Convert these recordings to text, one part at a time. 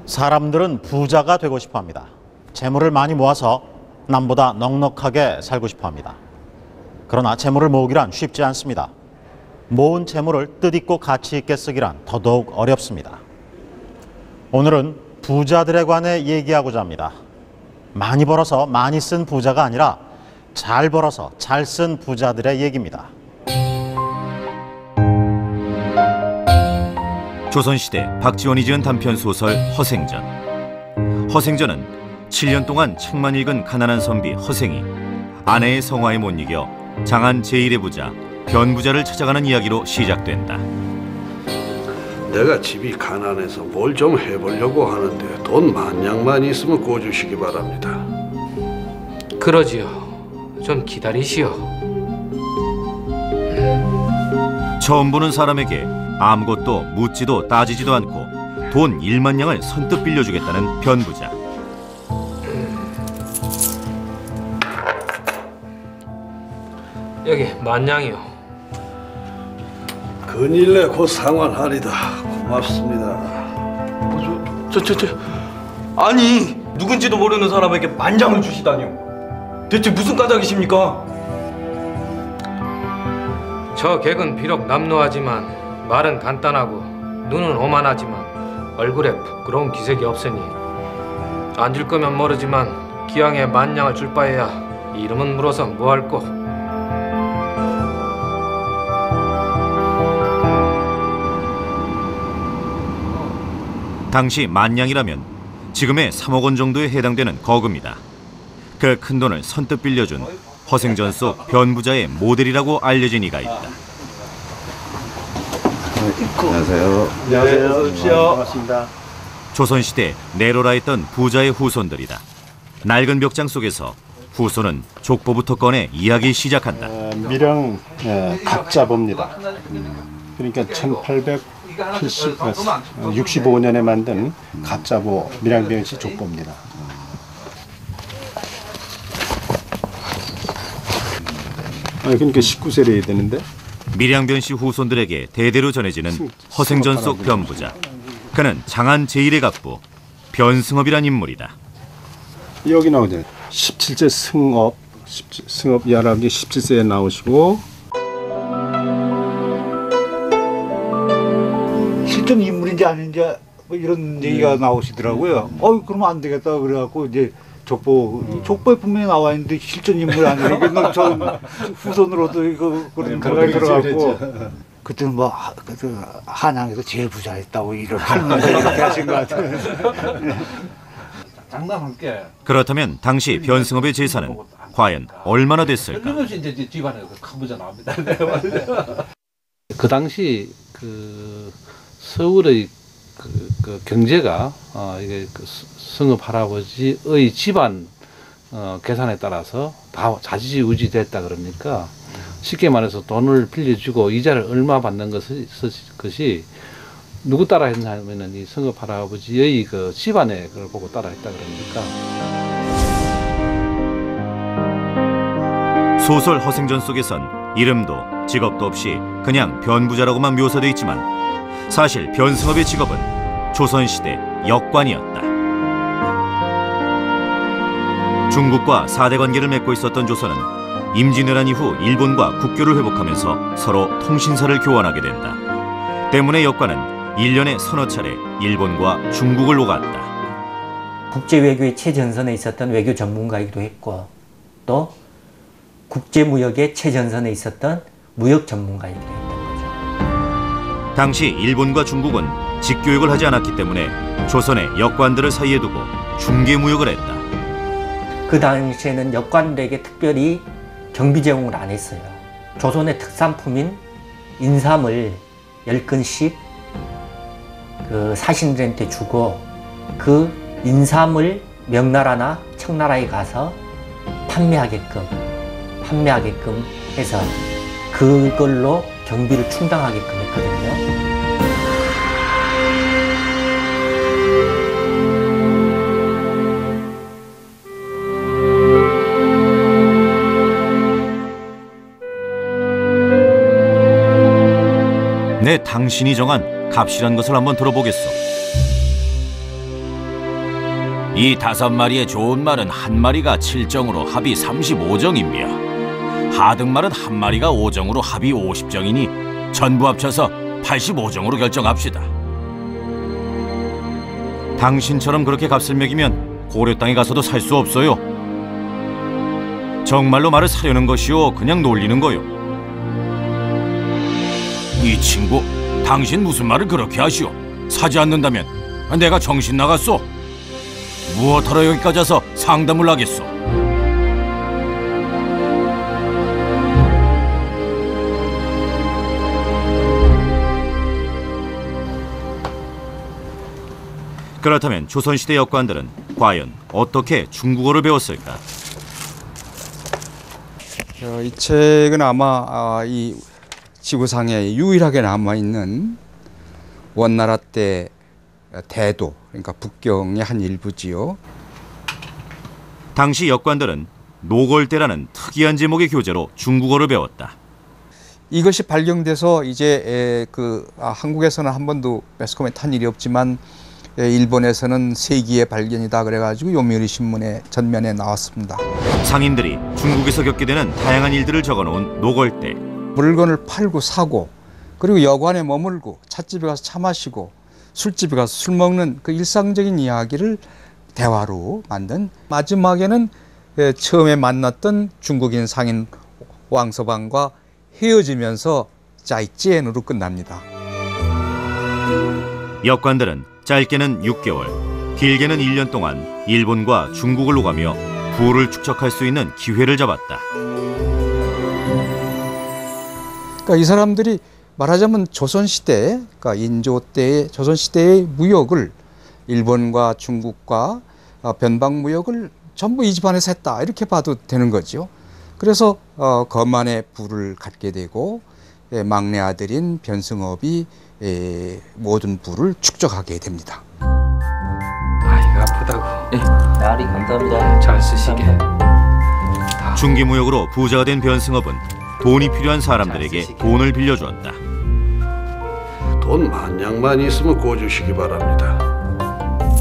사람들은 부자가 되고 싶어 합니다. 재물을 많이 모아서 남보다 넉넉하게 살고 싶어 합니다. 그러나 재물을 모으기란 쉽지 않습니다. 모은 재물을 뜻있고 가치 있게 쓰기란 더더욱 어렵습니다. 오늘은 부자들에 관해 얘기하고자 합니다. 많이 벌어서 많이 쓴 부자가 아니라 잘 벌어서 잘 쓴 부자들의 얘기입니다. 조선시대 박지원이 지은 단편소설 허생전. 허생전은 7년 동안 책만 읽은 가난한 선비 허생이 아내의 성화에 못 이겨 장안 제1의 부자 변부자를 찾아가는 이야기로 시작된다. 내가 집이 가난해서 뭘 좀 해보려고 하는데 돈 만냥만 있으면 꿔주시기 바랍니다. 그러지요. 좀 기다리시오. 처음 보는 사람에게 아무것도 묻지도 따지지도 않고 돈 1만 냥을 선뜻 빌려주겠다는 변부자. 여기 만냥이요. 근일내 곧 상환하리다. 고맙습니다. 아니 누군지도 모르는 사람에게 만장을 주시다니요. 대체 무슨 까닭이십니까? 저 객은 비록 남루하지만 말은 간단하고 눈은 오만하지만 얼굴에 부끄러운 기색이 없으니 앉을 거면 모르지만 기왕에 만냥을 줄 바에야 이름은 물어서 뭐할꼬. 당시 만냥이라면 지금의 3억 원 정도에 해당되는 거금이다. 그 큰 돈을 선뜻 빌려준 허생전 속 변부자의 모델이라고 알려진 이가 있다. 안녕하세요. 안녕하세요. 반갑습니다. 조선시대 내로라 했던 부자의 후손들이다. 낡은 벽장 속에서 후손은 족보부터 꺼내 이야기 시작한다. 밀양 각자보입니다. 그러니까 1865년에 만든 각자보 밀양변시 족보입니다. 그러니까 19세래야 되는데. 밀양변씨 후손들에게 대대로 전해지는 허생전 속 변부자. 그는 장안 제1의 갑부 변승업이란 인물이다. 여기 나오죠. 17세 승업, 승업 야락이 17세에 나오시고 실존 인물인지 아닌지 뭐 이런 얘기가 나오시더라고요. 그러면 안 되겠다 그래갖고 이제 족보에 분명히 나와 있는데 실존 인물 아니라 전 후손으로도 이거 그런 생각이 들어갖고 그때는 뭐 한양에서 제일 부자였다고 이런 할머니가 이렇게 하신 것 같아요. 장난할게. 그렇다면 당시 변승업의 재산은 과연 얼마나 됐을까? 끊임없이 이제 집안에서 큰 부자 나옵니다. 그 당시 서울의 경제가 이게 승업 할아버지의 집안 계산에 따라서 다 좌지우지됐다 그럽니까? 쉽게 말해서 돈을 빌려주고 이자를 얼마 받는 것이 누구 따라 했냐면은 이 승업 할아버지의 그 집안의 걸 보고 따라 했다 그럽니까? 소설 허생전 속에선 이름도 직업도 없이 그냥 변부자라고만 묘사되어 있지만 사실 변승업의 직업은 조선시대 역관이었다. 중국과 4대 관계를 맺고 있었던 조선은 임진왜란 이후 일본과 국교를 회복하면서 서로 통신사를 교환하게 된다. 때문에 역관은 1년에 서너 차례 일본과 중국을 오갔다. 국제외교의 최전선에 있었던 외교 전문가이기도 했고 또 국제무역의 최전선에 있었던 무역 전문가이기도 했던 거죠. 당시 일본과 중국은 직교역을 하지 않았기 때문에 조선의 역관들을 사이에 두고 중개무역을 했다. 그 당시에는 역관들에게 특별히 경비 제공을 안 했어요. 조선의 특산품인 인삼을 10근씩 그 사신들한테 주고 그 인삼을 명나라나 청나라에 가서 판매하게끔 해서 그걸로 경비를 충당하게끔 했거든요. 내 당신이 정한 값이란 것을 한번 들어보겠소. 이 5마리의 좋은 말은 한 마리가 7정으로 합이 35정이며 하등말은 한 마리가 5정으로 합이 50정이니 전부 합쳐서 85정으로 결정합시다. 당신처럼 그렇게 값을 매기면 고려 땅에 가서도 살 수 없어요. 정말로 말을 사려는 것이요, 그냥 놀리는 거요? 이 친구, 당신 무슨 말을 그렇게 하시오? 사지 않는다면 내가 정신 나갔소? 무엇하러 여기까지 와서 상담을 하겠소? 그렇다면 조선시대 역관들은 과연 어떻게 중국어를 배웠을까? 이 책은 아마 이 지구상에 유일하게 남아있는 원나라 때 대도, 그러니까 북경의 한 일부지요. 당시 역관들은 노골대라는 특이한 제목의 교재로 중국어를 배웠다. 이것이 발견돼서 이제 한국에서는 한 번도 매스컴에 탄 일이 없지만 일본에서는 세기의 발견이다 그래가지고 요미우리 신문의 전면에 나왔습니다. 상인들이 중국에서 겪게 되는 다양한 일들을 적어놓은 노골대. 물건을 팔고 사고, 그리고 여관에 머물고 찻집에 가서 차 마시고 술집에 가서 술 먹는 그 일상적인 이야기를 대화로 만든, 마지막에는 처음에 만났던 중국인 상인 왕서방과 헤어지면서 짜이찌엔으로 끝납니다. 역관들은 짧게는 6개월, 길게는 1년 동안 일본과 중국을 오가며 부를 축적할 수 있는 기회를 잡았다. 그러니까 이 사람들이 말하자면 조선시대, 그러니까 인조 때의 조선시대의 무역을, 일본과 중국과 변방무역을 전부 이 집안에서 했다, 이렇게 봐도 되는 거죠. 그래서 거만의 부를 갖게 되고 막내 아들인 변승업이 모든 부를 축적하게 됩니다. 아이가 아프다고. 나리 감사합니다. 잘 쓰시게. 중개무역으로 부자가 된 변승업은 돈이 필요한 사람들에게 돈을 빌려주었다. 돈 만냥만 있으면 꿔주시기 바랍니다.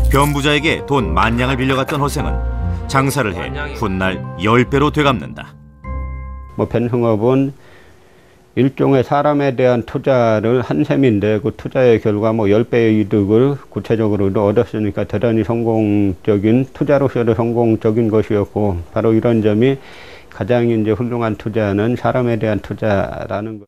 변부자에게 돈 10,000냥을 빌려갔던 허생은 장사를 해 훗날 10배로 되갚는다. 변승업은 일종의 사람에 대한 투자를 한 셈인데 그 투자의 결과 10배의 이득을 구체적으로도 얻었으니까 대단히 성공적인, 투자로서도 성공적인 것이었고, 바로 이런 점이 가장 이제 훌륭한 투자는 사람에 대한 투자라는 것.